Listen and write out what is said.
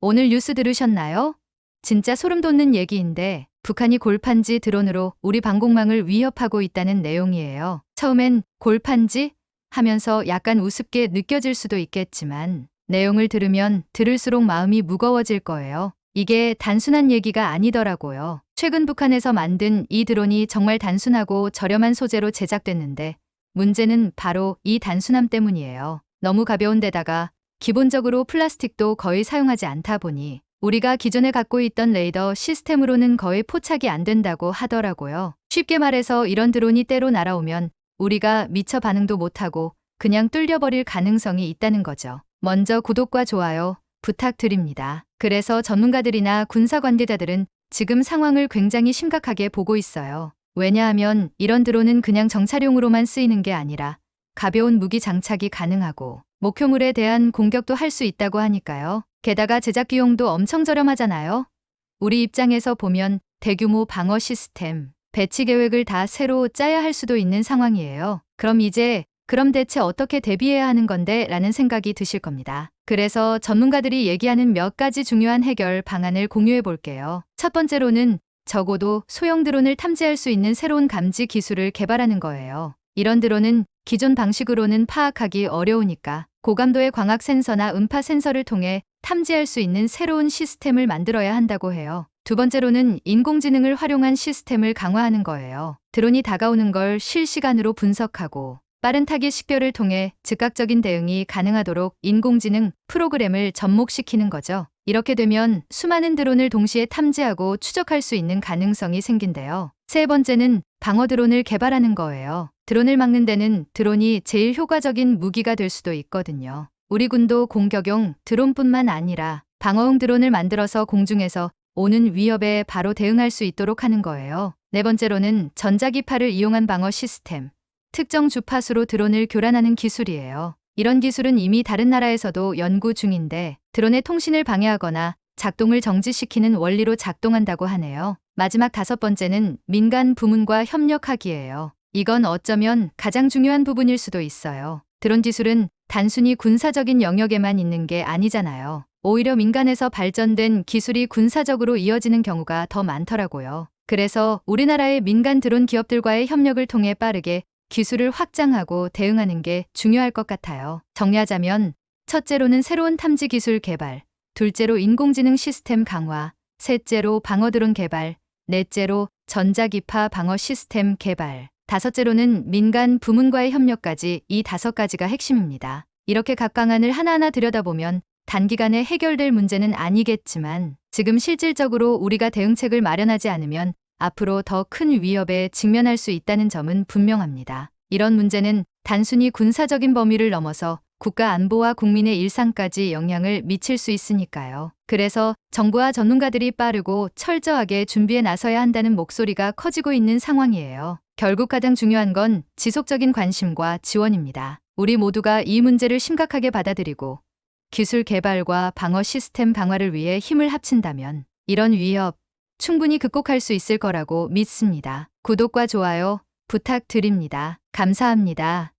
오늘 뉴스 들으셨나요? 진짜 소름 돋는 얘기인데 북한이 골판지 드론으로 우리 방공망을 위협하고 있다는 내용이에요. 처음엔 골판지 하면서 약간 우습게 느껴질 수도 있겠지만 내용을 들으면 들을수록 마음이 무거워질 거예요. 이게 단순한 얘기가 아니더라고요. 최근 북한에서 만든 이 드론이 정말 단순하고 저렴한 소재로 제작됐는데 문제는 바로 이 단순함 때문이에요. 너무 가벼운 데다가 기본적으로 플라스틱도 거의 사용하지 않다 보니 우리가 기존에 갖고 있던 레이더 시스템으로는 거의 포착이 안 된다고 하더라고요. 쉽게 말해서 이런 드론이 때로 날아오면 우리가 미처 반응도 못하고 그냥 뚫려버릴 가능성이 있다는 거죠. 먼저 구독과 좋아요 부탁드립니다. 그래서 전문가들이나 군사 관계자들은 지금 상황을 굉장히 심각하게 보고 있어요. 왜냐하면 이런 드론은 그냥 정찰용으로만 쓰이는 게 아니라 가벼운 무기 장착이 가능하고 목표물에 대한 공격도 할 수 있다고 하니까요. 게다가 제작 비용도 엄청 저렴하잖아요. 우리 입장에서 보면 대규모 방어 시스템, 배치 계획을 다 새로 짜야 할 수도 있는 상황이에요. 그럼 대체 어떻게 대비해야 하는 건데? 라는 생각이 드실 겁니다. 그래서 전문가들이 얘기하는 몇 가지 중요한 해결 방안을 공유해 볼게요. 첫 번째로는 적어도 소형 드론을 탐지할 수 있는 새로운 감지 기술을 개발하는 거예요. 이런 드론은 기존 방식으로는 파악하기 어려우니까 고감도의 광학 센서나 음파 센서를 통해 탐지할 수 있는 새로운 시스템을 만들어야 한다고 해요. 두 번째로는 인공지능을 활용한 시스템을 강화하는 거예요. 드론이 다가오는 걸 실시간으로 분석하고 빠른 타깃 식별을 통해 즉각적인 대응이 가능하도록 인공지능 프로그램을 접목시키는 거죠. 이렇게 되면 수많은 드론을 동시에 탐지하고 추적할 수 있는 가능성이 생긴대요. 세 번째는 방어 드론을 개발하는 거예요. 드론을 막는 데는 드론이 제일 효과적인 무기가 될 수도 있거든요. 우리 군도 공격용 드론뿐만 아니라 방어용 드론을 만들어서 공중에서 오는 위협에 바로 대응할 수 있도록 하는 거예요. 네 번째로는 전자기파를 이용한 방어 시스템, 특정 주파수로 드론을 교란하는 기술이에요. 이런 기술은 이미 다른 나라에서도 연구 중인데 드론의 통신을 방해하거나 작동을 정지시키는 원리로 작동한다고 하네요. 마지막 다섯 번째는 민간 부문과 협력하기예요. 이건 어쩌면 가장 중요한 부분일 수도 있어요. 드론 기술은 단순히 군사적인 영역에만 있는 게 아니잖아요. 오히려 민간에서 발전된 기술이 군사적으로 이어지는 경우가 더 많더라고요. 그래서 우리나라의 민간 드론 기업들과의 협력을 통해 빠르게 기술을 확장하고 대응하는 게 중요할 것 같아요. 정리하자면 첫째로는 새로운 탐지 기술 개발, 둘째로 인공지능 시스템 강화, 셋째로 방어 드론 개발, 넷째로 전자기파 방어 시스템 개발, 다섯째로는 민간 부문과의 협력까지 이 5가지가 핵심입니다. 이렇게 각 방안을 하나하나 들여다보면 단기간에 해결될 문제는 아니겠지만 지금 실질적으로 우리가 대응책을 마련하지 않으면 앞으로 더 큰 위협에 직면할 수 있다는 점은 분명합니다. 이런 문제는 단순히 군사적인 범위를 넘어서 국가 안보와 국민의 일상까지 영향을 미칠 수 있으니까요. 그래서 정부와 전문가들이 빠르고 철저하게 준비에 나서야 한다는 목소리가 커지고 있는 상황이에요. 결국 가장 중요한 건 지속적인 관심과 지원입니다. 우리 모두가 이 문제를 심각하게 받아들이고 기술 개발과 방어 시스템 강화를 위해 힘을 합친다면 이런 위협 충분히 극복할 수 있을 거라고 믿습니다. 구독과 좋아요 부탁드립니다. 감사합니다.